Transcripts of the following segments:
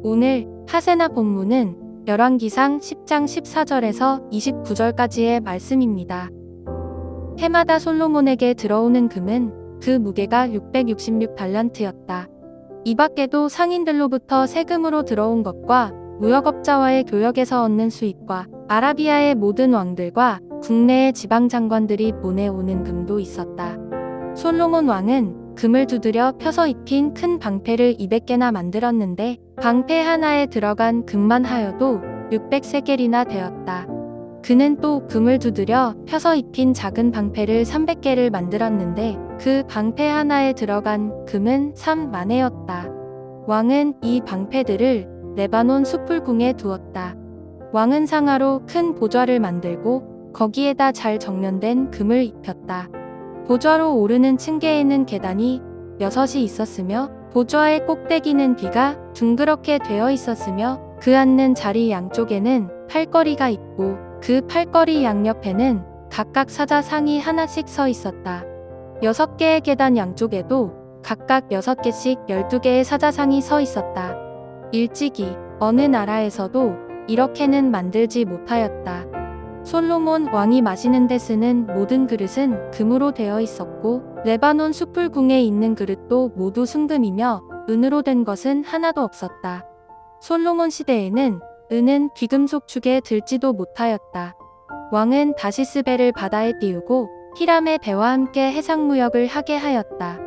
오늘 하세나 본문은 열왕기상 10장 14절에서 29절까지의 말씀입니다. 해마다 솔로몬에게 들어오는 금은 그 무게가 666달란트였다. 이 밖에도 상인들로부터 세금으로 들어온 것과 무역업자와의 교역에서 얻는 수입과 아라비아의 모든 왕들과 국내의 지방장관들이 보내오는 금도 있었다. 솔로몬 왕은 금을 두드려 펴서 입힌 큰 방패를 200개나 만들었는데 방패 하나에 들어간 금만 하여도 600세겔이나 되었다. 그는 또 금을 두드려 펴서 입힌 작은 방패를 300개를 만들었는데 그 방패 하나에 들어간 금은 3만회였다. 왕은 이 방패들을 레바논 숲풀궁에 두었다. 왕은 상하로 큰 보좌를 만들고 거기에다 잘 정련된 금을 입혔다. 보좌로 오르는 층계에는 계단이 6이 있었으며 보좌의 꼭대기는 비가 둥그렇게 되어 있었으며 그 앉는 자리 양쪽에는 팔걸이가 있고 그 팔걸이 양옆에는 각각 사자상이 하나씩 서 있었다. 6개의 계단 양쪽에도 각각 6개씩 12개의 사자상이 서 있었다. 일찍이 어느 나라에서도 이렇게는 만들지 못하였다. 솔로몬 왕이 마시는 데 쓰는 모든 그릇은 금으로 되어 있었고 레바논 숲풀궁에 있는 그릇도 모두 순금이며 은으로 된 것은 하나도 없었다. 솔로몬 시대에는 은은 귀금속 축에 들지도 못하였다. 왕은 다시스배를 바다에 띄우고 히람의 배와 함께 해상무역을 하게 하였다.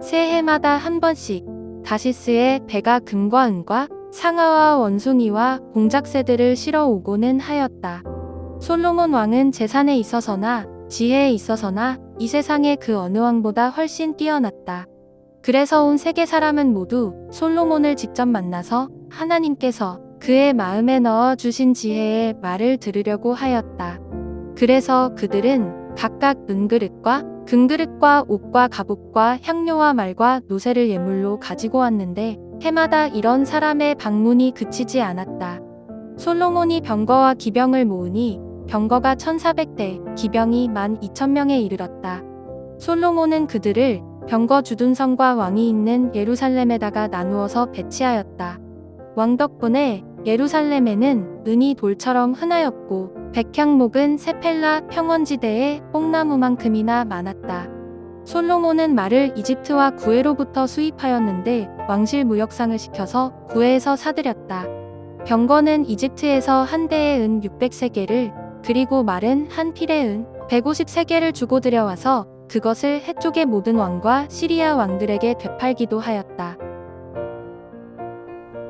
새해마다 한 번씩 다시스에 배가 금과 은과 상아와 원숭이와 공작새들을 실어 오고는 하였다. 솔로몬 왕은 재산에 있어서나 지혜에 있어서나 이 세상의 그 어느 왕보다 훨씬 뛰어났다. 그래서 온 세계 사람은 모두 솔로몬을 직접 만나서 하나님께서 그의 마음에 넣어 주신 지혜의 말을 들으려고 하였다. 그래서 그들은 각각 은그릇과 금그릇과 옷과 갑옷과 향료와 말과 노새를 예물로 가지고 왔는데 해마다 이런 사람의 방문이 그치지 않았다. 솔로몬이 병거와 기병을 모으니 병거가 1400대, 기병이 12,000명에 이르렀다. 솔로몬은 그들을 병거 주둔성과 왕이 있는 예루살렘에다가 나누어서 배치하였다. 왕 덕분에 예루살렘에는 은이 돌처럼 흔하였고 백향목은 세펠라 평원지대에 뽕나무만큼이나 많았다. 솔로몬은 말을 이집트와 구에로부터 수입하였는데 왕실 무역상을 시켜서 구에에서 사들였다. 병거는 이집트에서 한 대에 은 600세겔을 그리고 말은 한 필에 은 150세겔을 주고 들여와서 그것을 해쪽의 모든 왕과 시리아 왕들에게 되팔기도 하였다.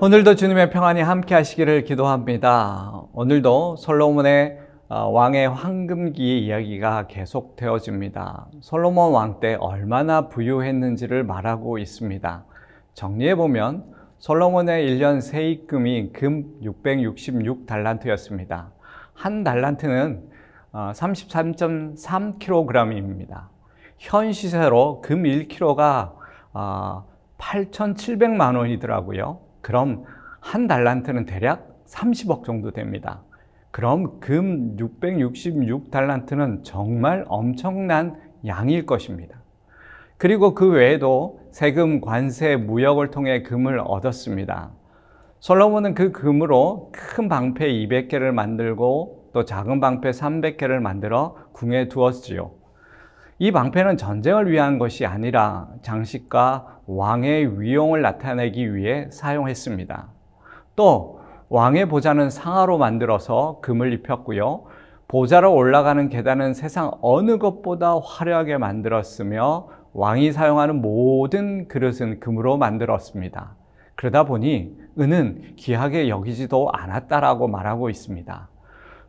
오늘도 주님의 평안이 함께 하시기를 기도합니다. 오늘도 솔로몬의 왕의 황금기 이야기가 계속되어집니다. 솔로몬 왕 때 얼마나 부유했는지를 말하고 있습니다. 정리해보면 솔로몬의 1년 세입금이 금 666달란트였습니다. 한 달란트는 33.3kg입니다. 현 시세로 금 1kg가 8,700만 원이더라고요. 그럼 한 달란트는 대략 30억 정도 됩니다. 그럼 금 666달란트는 정말 엄청난 양일 것입니다. 그리고 그 외에도 세금, 관세, 무역을 통해 금을 얻었습니다. 솔로몬은 그 금으로 큰 방패 200개를 만들고 또 작은 방패 300개를 만들어 궁에 두었지요. 이 방패는 전쟁을 위한 것이 아니라 장식과 왕의 위용을 나타내기 위해 사용했습니다. 또 왕의 보좌는 상아로 만들어서 금을 입혔고요. 보좌로 올라가는 계단은 세상 어느 것보다 화려하게 만들었으며 왕이 사용하는 모든 그릇은 금으로 만들었습니다. 그러다 보니 은은 귀하게 여기지도 않았다라고 말하고 있습니다.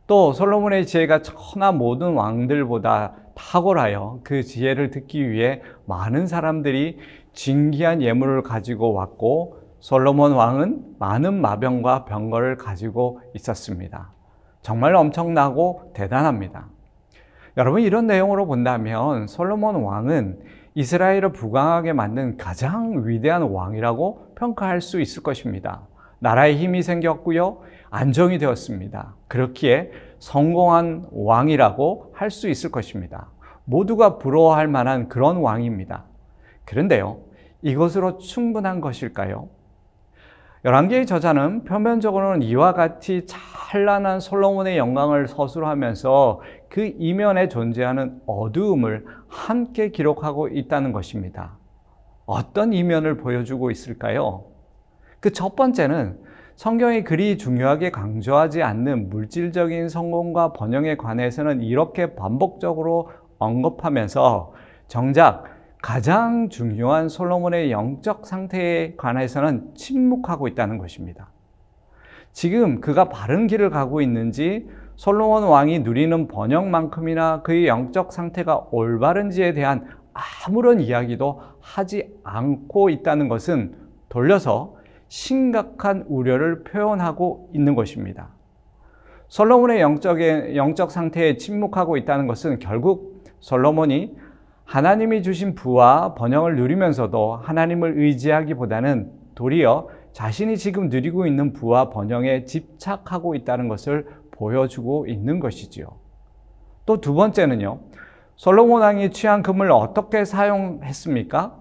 또 솔로몬의 지혜가 천하 모든 왕들보다 탁월하여 그 지혜를 듣기 위해 많은 사람들이 진귀한 예물을 가지고 왔고 솔로몬 왕은 많은 마병과 병거를 가지고 있었습니다. 정말 엄청나고 대단합니다. 여러분, 이런 내용으로 본다면 솔로몬 왕은 이스라엘을 부강하게 만든 가장 위대한 왕이라고 평가할 수 있을 것입니다. 나라에 힘이 생겼고요. 안정이 되었습니다. 그렇기에 성공한 왕이라고 할 수 있을 것입니다. 모두가 부러워할 만한 그런 왕입니다. 그런데요, 이것으로 충분한 것일까요? 열왕기의 저자는 표면적으로는 이와 같이 찬란한 솔로몬의 영광을 서술하면서 그 이면에 존재하는 어두움을 함께 기록하고 있다는 것입니다. 어떤 이면을 보여주고 있을까요? 그 첫 번째는 성경이 그리 중요하게 강조하지 않는 물질적인 성공과 번영에 관해서는 이렇게 반복적으로 언급하면서 정작 가장 중요한 솔로몬의 영적 상태에 관해서는 침묵하고 있다는 것입니다. 지금 그가 바른 길을 가고 있는지, 솔로몬 왕이 누리는 번영만큼이나 그의 영적 상태가 올바른지에 대한 아무런 이야기도 하지 않고 있다는 것은 돌려서 심각한 우려를 표현하고 있는 것입니다. 솔로몬의 영적 상태에 침묵하고 있다는 것은 결국 솔로몬이 하나님이 주신 부와 번영을 누리면서도 하나님을 의지하기보다는 도리어 자신이 지금 누리고 있는 부와 번영에 집착하고 있다는 것을 보여주고 있는 것이지요. 또 두 번째는요, 솔로몬 왕이 취한 금을 어떻게 사용했습니까?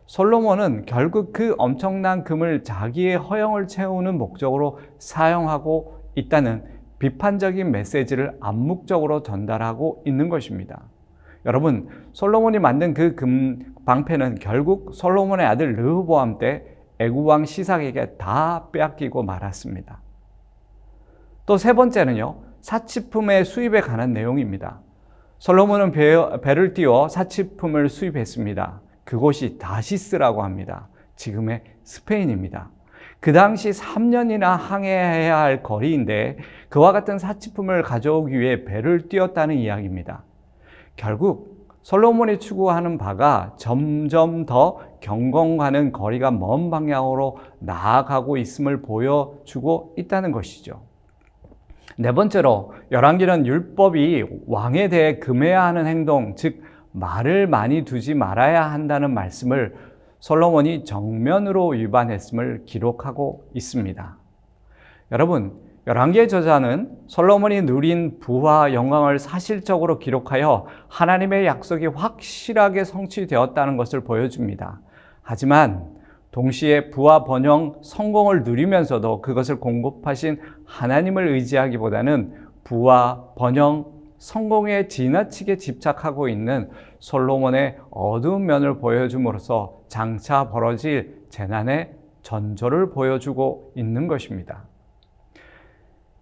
솔로몬은 결국 그 엄청난 금을 자기의 허영을 채우는 목적으로 사용하고 있다는 비판적인 메시지를 암묵적으로 전달하고 있는 것입니다. 여러분, 솔로몬이 만든 그 금 방패는 결국 솔로몬의 아들 르호보암 때 애굽왕 시삭에게 다 빼앗기고 말았습니다. 또 세 번째는요, 사치품의 수입에 관한 내용입니다. 솔로몬은 배를 띄워 사치품을 수입했습니다. 그곳이 다시스라고 합니다. 지금의 스페인입니다. 그 당시 3년이나 항해해야 할 거리인데 그와 같은 사치품을 가져오기 위해 배를 띄웠다는 이야기입니다. 결국 솔로몬이 추구하는 바가 점점 더 경공하는 거리가 먼 방향으로 나아가고 있음을 보여주고 있다는 것이죠. 네 번째로, 열왕기는 율법이 왕에 대해 금해야 하는 행동, 즉 말을 많이 두지 말아야 한다는 말씀을 솔로몬이 정면으로 위반했음을 기록하고 있습니다. 여러분, 열왕기의 저자는 솔로몬이 누린 부와 영광을 사실적으로 기록하여 하나님의 약속이 확실하게 성취되었다는 것을 보여줍니다. 하지만 동시에 부와 번영, 성공을 누리면서도 그것을 공급하신 하나님을 의지하기보다는 부와 번영, 성공에 지나치게 집착하고 있는 솔로몬의 어두운 면을 보여줌으로써 장차 벌어질 재난의 전조를 보여주고 있는 것입니다.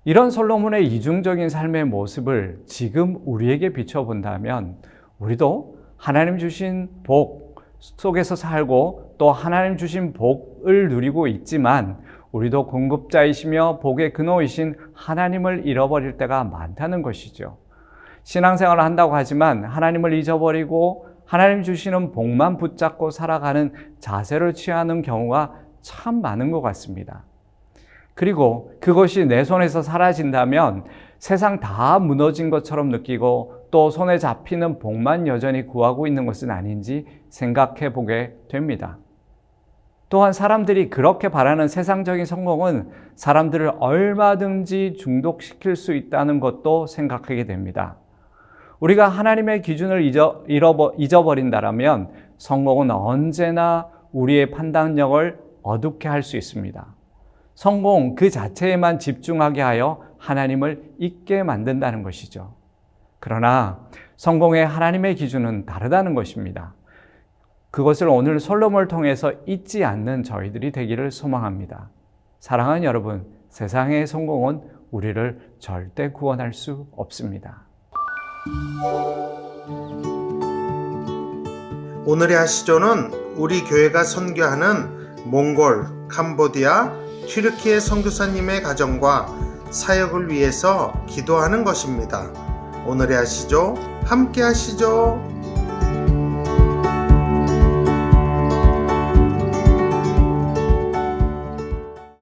이런 솔로몬의 이중적인 삶의 모습을 지금 우리에게 비춰본다면 우리도 하나님 주신 복 속에서 살고 또 하나님 주신 복을 누리고 있지만 우리도 공급자이시며 복의 근원이신 하나님을 잃어버릴 때가 많다는 것이죠. 신앙생활을 한다고 하지만 하나님을 잊어버리고 하나님 주시는 복만 붙잡고 살아가는 자세를 취하는 경우가 참 많은 것 같습니다. 그리고 그것이 내 손에서 사라진다면 세상 다 무너진 것처럼 느끼고 또 손에 잡히는 복만 여전히 구하고 있는 것은 아닌지 생각해 보게 됩니다. 또한 사람들이 그렇게 바라는 세상적인 성공은 사람들을 얼마든지 중독시킬 수 있다는 것도 생각하게 됩니다. 우리가 하나님의 기준을 잊어버린다면 성공은 언제나 우리의 판단력을 어둡게 할 수 있습니다. 성공 그 자체에만 집중하게 하여 하나님을 잊게 만든다는 것이죠. 그러나 성공의 하나님의 기준은 다르다는 것입니다. 그것을 오늘 솔로몬을 통해서 잊지 않는 저희들이 되기를 소망합니다. 사랑하는 여러분, 세상의 성공은 우리를 절대 구원할 수 없습니다. 오늘의 하시조는 우리 교회가 선교하는 몽골, 캄보디아, 튀르키예 선교사님의 가정과 사역을 위해서 기도하는 것입니다. 오늘의 하시조 함께 하시죠.